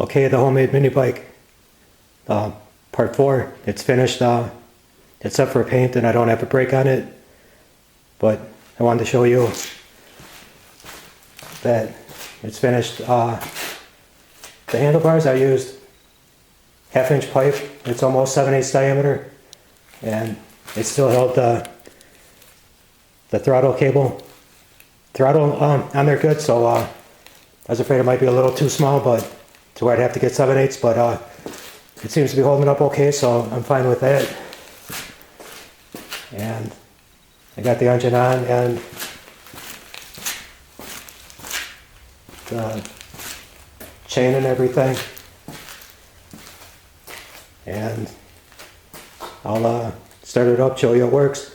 Okay, the homemade mini bike, part 4, it's finished, except for paint, and I don't have a brake on it, but I wanted to show you that it's finished. The handlebars, I used 1/2-inch pipe. It's almost 7/8 diameter, and it still held the throttle cable. Throttle on there good, so I was afraid it might be a little too small, but to where I'd have to get 7/8, but it seems to be holding up okay, so I'm fine with that. And I got the engine on and the chain and everything, and I'll start it up, show you it works.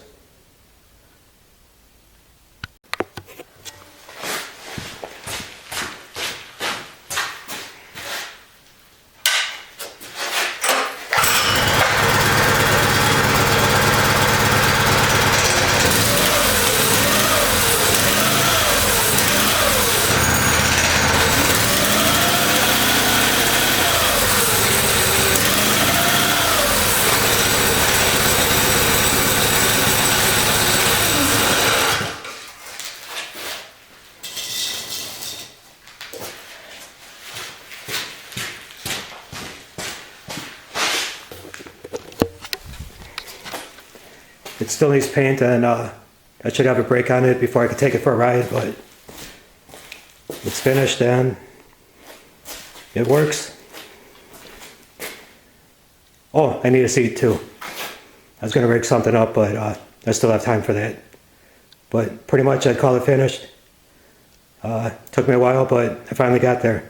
It still needs paint, and I should have a brake on it before I can take it for a ride, but it's finished and it works. Oh, I need a seat too. I was going to rig something up, but I still have time for that. But pretty much I'd call it finished. Took me a while, but I finally got there.